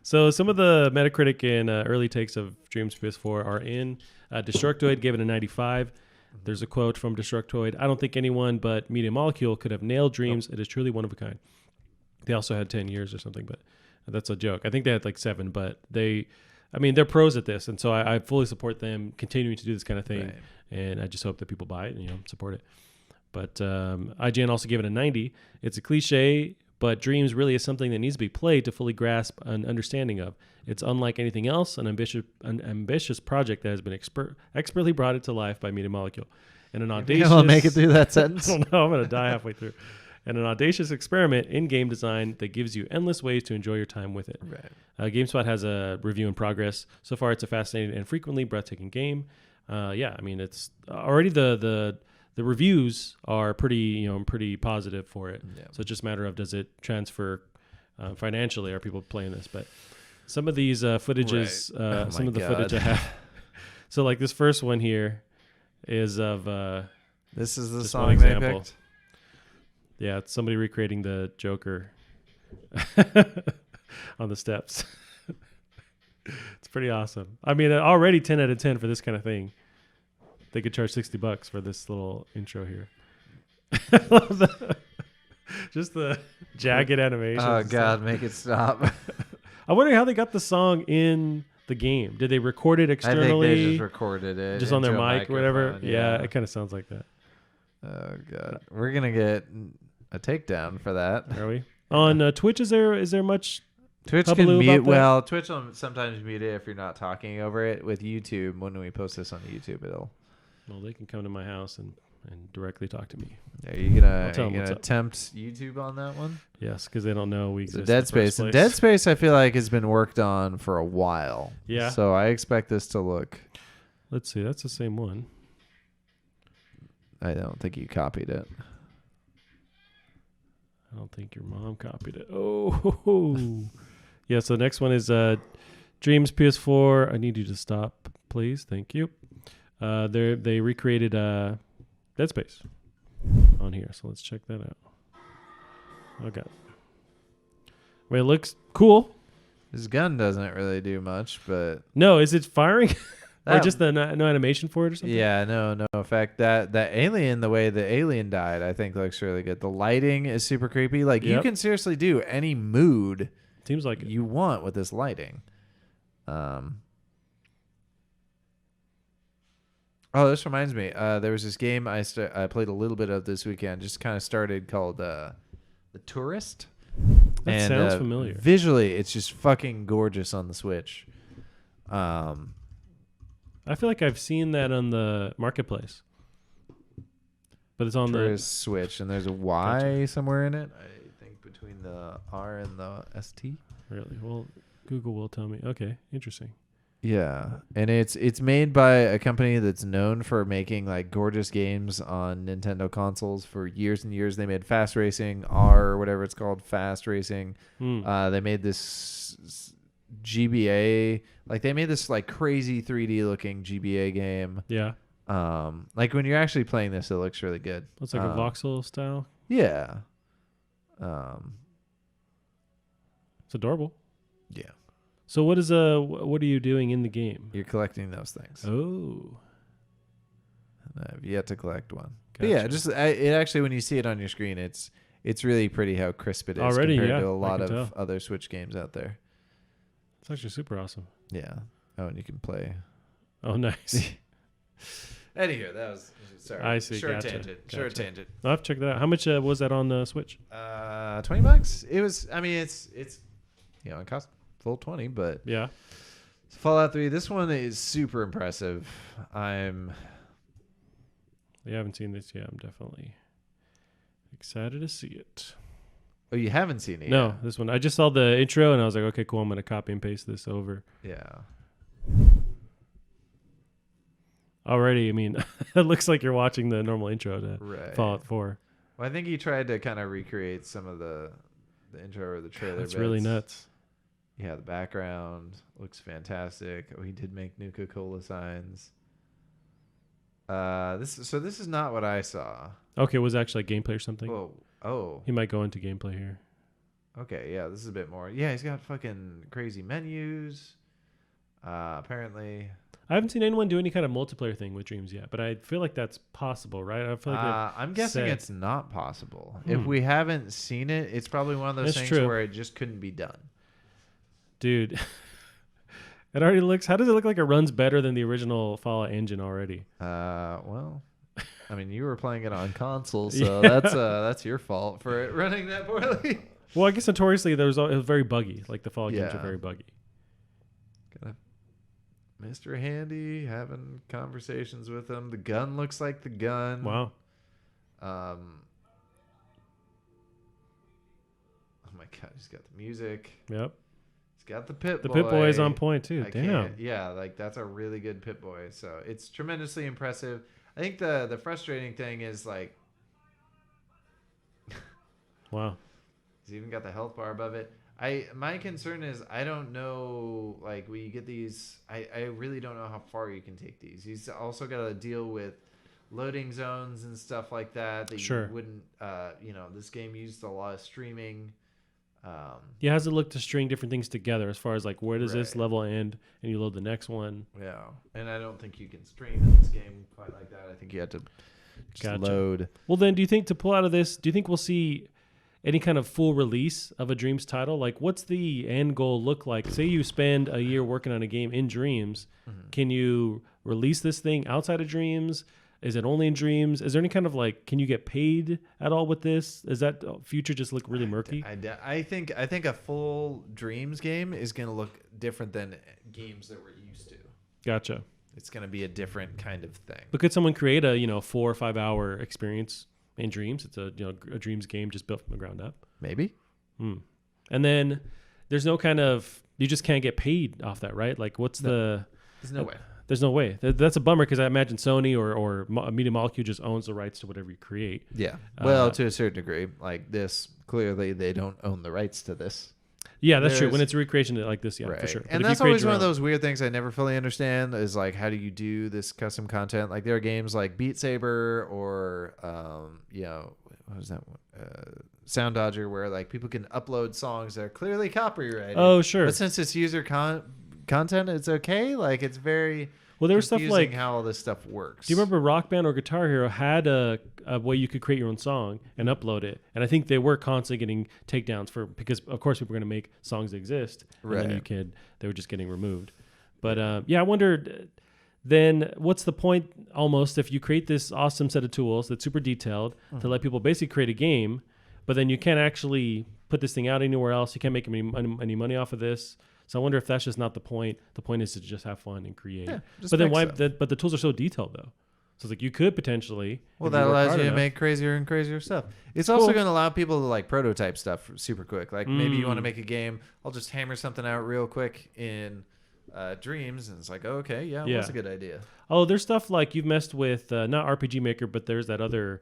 So some of the Metacritic and early takes of Dreams PS4 are in. Destructoid gave it a 95. There's a quote from Destructoid. I don't think anyone but Media Molecule could have nailed Dreams. It is truly one of a kind. They also had 10 years or something, but that's a joke. I think they had like 7, but they're pros at this. And so I fully support them continuing to do this kind of thing. Right. And I just hope that people buy it and, support it. But IGN also gave it a 90. It's a cliche, but Dreams really is something that needs to be played to fully grasp an understanding of. It's unlike anything else, an ambitious project that has been expertly brought into life by Media Molecule. And an audacious... I'll make it through that sentence. I don't know. I'm going to die halfway through. And an audacious experiment in game design that gives you endless ways to enjoy your time with it. Right. GameSpot has a review in progress. So far, it's a fascinating and frequently breathtaking game. It's already the reviews are pretty positive for it. Yeah. So it's just a matter of does it transfer financially? Are people playing this? But some of these footages, footage I have. So like this first one here is of this is the song they picked. Yeah, it's somebody recreating the Joker on the steps. It's pretty awesome. I mean, already 10 out of 10 for this kind of thing. They could charge $60 for this little intro here. Just the jagged animation. Oh, God, make it stop. I'm wondering how they got the song in the game. Did they record it externally? I think they just recorded it. Just on their mic or whatever? Yeah, it kind of sounds like that. Oh, God. We're going to get a takedown for that. Are we? On Twitch, is there much... Twitch can mute. Well, Twitch will sometimes mute it if you're not talking over it. With YouTube, when we post this on YouTube, it'll... Well, they can come to my house and directly talk to me. Are you gonna attempt YouTube on that one? Yes, because they don't know we exist. Dead Space. And Dead Space, I feel like, has been worked on for a while. Yeah. So I expect this to look... Let's see. That's the same one. I don't think you copied it. I don't think your mom copied it. Oh, yeah. So the next one is Dreams PS4. I need you to stop, please. Thank you. They recreated Dead Space on here, so let's check that out. Okay. I mean, it looks cool. His gun doesn't really do much, but no, is it firing? Or just no animation for it or something? Yeah, no effect. That alien, the way the alien died, I think looks really good. The lighting is super creepy. Like you can seriously do any mood seems like you want with this lighting. Oh, this reminds me. There was this game I played a little bit of this weekend. Just kind of started called The Tourist. That sounds familiar. Visually, it's just fucking gorgeous on the Switch. I feel like I've seen that on the marketplace, but it's on the Switch, and there's a Y somewhere in it. I think between the R and the ST. Really? Well, Google will tell me. Okay, interesting. Yeah, and it's made by a company that's known for making like gorgeous games on Nintendo consoles for years and years. They made Fast Racing R or whatever it's called, Fast Racing. They made this GBA, like they made this like crazy 3D looking GBA game. Yeah. Like when you're actually playing this, it looks really good. It's like a voxel style. Yeah. It's adorable. Yeah. So what are you doing in the game? You're collecting those things. Oh. I've yet to collect one. Gotcha. But yeah, just it actually when you see it on your screen, it's really pretty how crisp it is already compared to a lot of other Switch games out there. It's actually super awesome. Yeah. Oh, and you can play. Oh, nice. Anywho, that was sorry. I see. Short gotcha. tangent. Gotcha. Short tangent. I'll have to check that out. How much was that on the Switch? $20. It was. I mean, it's it cost full 20, but yeah. Fallout 3. This one is super impressive. You haven't seen this yet. I'm definitely excited to see it. Oh, you haven't seen it No, yet? this one. I just saw the intro and I was like, okay, cool. I'm going to copy and paste this over. Yeah. Already, I mean, it looks like you're watching the normal intro to Fallout 4. Well, I think he tried to kind of recreate some of the intro or the trailer. That's really nuts. Yeah, the background looks fantastic. Oh, he did make Nuka-Cola signs. This is not what I saw. Okay, was it actually like gameplay or something? Oh. He might go into gameplay here. Okay, yeah, this is a bit more. Yeah, he's got fucking crazy menus. Apparently. I haven't seen anyone do any kind of multiplayer thing with Dreams yet, but I feel like that's possible, right? I feel like I'm guessing it's not possible. If Hmm. we haven't seen it, it's probably one of those That's things true. where it just couldn't be done. dude, it already looks. How does it look like it runs better than the original Fallout engine already? Well, I mean, you were playing it on console, so Yeah. that's your fault for it running that poorly. Well, I guess notoriously it was very buggy. Like the Fallout games are Yeah. very buggy. Got Mr. Handy having conversations with him. The gun looks like the gun. Wow. Oh my god, he's got the music. Yep. He's got the Pit The Boy. Pit Boy is on point too. I Damn. can't- Yeah, like that's a really good Pit Boy. So it's tremendously impressive. I think the frustrating thing is like Wow. he's even got the health bar above it. My concern is I don't know, like when you get these, I really don't know how far you can take these. He's also got to deal with loading zones and stuff like that Sure. you wouldn't this game used a lot of streaming. Yeah, how's it look to string different things together as far as like where does this Right. level end and you load the next one? Yeah, and I don't think you can stream in this game quite like that. I think you have to just Gotcha. load. Well, then, do you think to pull out of this, do you think we'll see any kind of full release of a Dreams title? Like, what's the end goal look like? Say you spend a year working on a game in Dreams. Mm-hmm. Can you release this thing outside of Dreams? Is it only in Dreams? Is there any kind of like, can you get paid at all with this? Is that future just look really murky? I think a full Dreams game is going to look different than games that we're used to. Gotcha. It's going to be a different kind of thing. But could someone create a 4 or 5 hour experience in Dreams? It's a a Dreams game just built from the ground up. Maybe. And then there's no kind of, you just can't get paid off that, right? Like what's There's no way. There's no way. That's a bummer because I imagine Sony or Media Molecule just owns the rights to whatever you create. Yeah. Well, to a certain degree, like this, clearly they don't own the rights to this. Yeah, that's true. There's- When it's a recreation like this, yeah, Right. for sure. But And if you that's create always your one of own- those weird things I never fully understand is like, how do you do this custom content? Like there are games like Beat Saber or, what was that one? Sound Dodger, where like people can upload songs that are clearly copyrighted. Oh, sure. But since it's user content, it's okay. Like it's very Well, there was stuff confusing like, how all this stuff works. do you remember Rock Band or Guitar Hero had a way you could create your own song and upload it? And I think they were constantly getting takedowns because of course people were going to make songs that exist, and then Right. they were just getting removed. But I wondered then what's the point almost if you create this awesome set of tools that's super detailed to let people basically create a game, but then you can't actually put this thing out anywhere else. You can't make any money off of this. So I wonder if that's just not the point. The point is to just have fun and create. Yeah, just but then make why? stuff. But the tools are so detailed though. So it's like you could potentially. Well, if you that work allows hard you to enough- make crazier and crazier stuff. It's also Cool. going to allow people to like prototype stuff super quick. Like maybe you want to Mm. make a game. I'll just hammer something out real quick in Dreams, and it's like, oh, okay, yeah, Yeah. that's a good idea. Oh, there's stuff like you've messed with not RPG Maker, but there's that other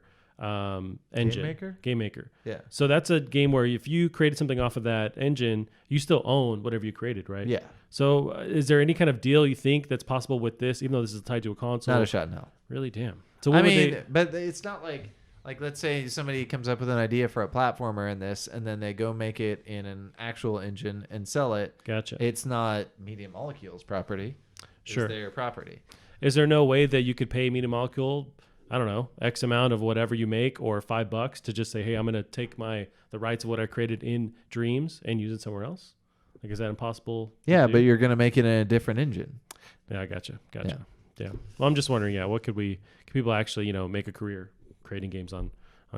engine. Maker? Game Maker. Yeah, So that's a game where if you created something off of that engine, you still own whatever you created, right? yeah, So is there any kind of deal you think that's possible with this, even though this is tied to a console? not a shot in hell. Really, damn. So I what would mean, they? but it's not like let's say somebody comes up with an idea for a platformer in this, and then they go make it in an actual engine and sell it. Gotcha. It's not Media Molecule's property. Sure. It's their property. Is there no way that you could pay Media Molecule, I don't know, X amount of whatever you make or $5 to just say, hey, I'm going to take the rights of what I created in Dreams and use it somewhere else? Like, is that impossible? to Yeah, do? but you're going to make it in a different engine. Yeah, I gotcha. Yeah. Well, I'm just wondering, what can people actually, make a career creating games on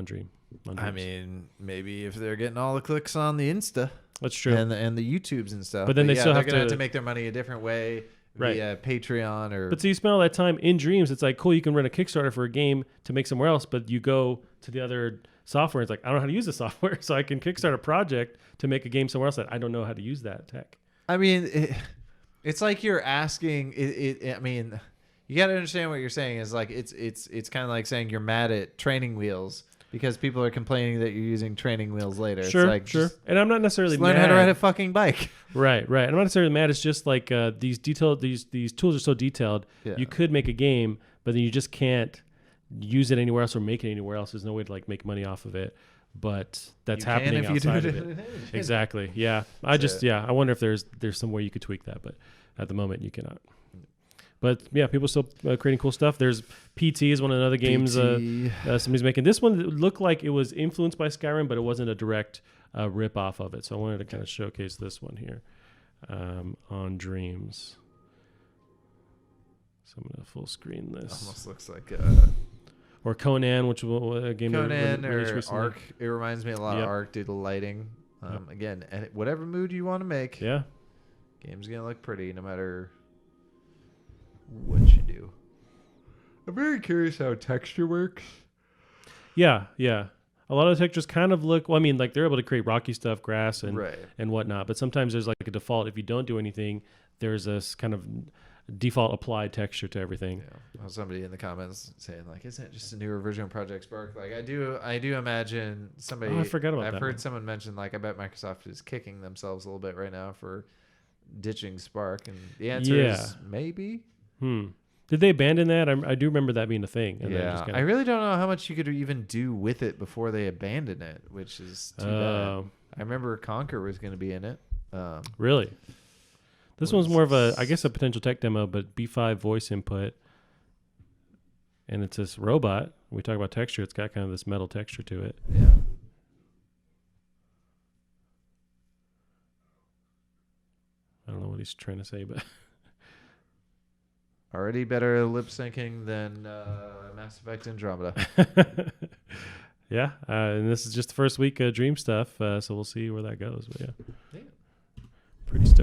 Dream? On I Dreams? mean, maybe if they're getting all the clicks on the Insta That's true. and the YouTubes and stuff. But then they still they're have gonna have to- to make their money a different way Right. via Patreon or. But so you spend all that time in Dreams. It's like, cool, you can run a Kickstarter for a game to make somewhere else, but you go to the other software. It's like, I don't know how to use the software, so I can kickstart a project to make a game somewhere else that I don't know how to use that tech. I mean, it's like you're asking. I mean, you got to understand what you're saying is like it's kind of like saying you're mad at training wheels because people are complaining that you're using training wheels later. Sure, it's like, sure. just And I'm not necessarily learn mad. how to ride a fucking bike. Right. I'm not necessarily mad. It's just like these tools are so detailed. Yeah. You could make a game, but then you just can't use it anywhere else or make it anywhere else. There's no way to like make money off of it. but that's You can happening if you do outside it of in it. an image. Exactly. Yeah. I wonder if there's some way you could tweak that, but at the moment you cannot. But yeah, people still creating cool stuff. There's PT is one of the other games somebody's making. This one looked like it was influenced by Skyrim, but it wasn't a direct rip off of it. So I wanted to kind of showcase this one here on Dreams. So I'm going to full screen this. Almost looks like or Conan, which was a game Conan that or recently. Ark. It reminds me a lot of Ark due to lighting. Again, whatever mood you want to make. Yeah. Game's going to look pretty no matter what you do. I'm very curious how texture works. Yeah. A lot of the textures kind of look, well, I mean, like they're able to create rocky stuff, grass and whatnot, but sometimes there's like a default. If you don't do anything, there's this kind of default applied texture to everything. Yeah. Well, somebody in the comments saying like, isn't it just a newer version of Project Spark? Like I do imagine somebody. Oh, I forgot about that. I've heard someone mention like, I bet Microsoft is kicking themselves a little bit right now for ditching Spark, and the answer is maybe. Did they abandon that? I do remember that being a thing. And yeah, I really don't know how much you could even do with it before they abandon it, which is too bad. I remember Conquer was going to be in it. Really? This one's more of a potential tech demo, but B5 voice input. And it's this robot. We talk about texture. It's got kind of this metal texture to it. Yeah. I don't know what he's trying to say, but... Already better lip syncing than Mass Effect Andromeda. Yeah, and this is just the first week of Dream stuff, so we'll see where that goes. But yeah. Pretty stoked.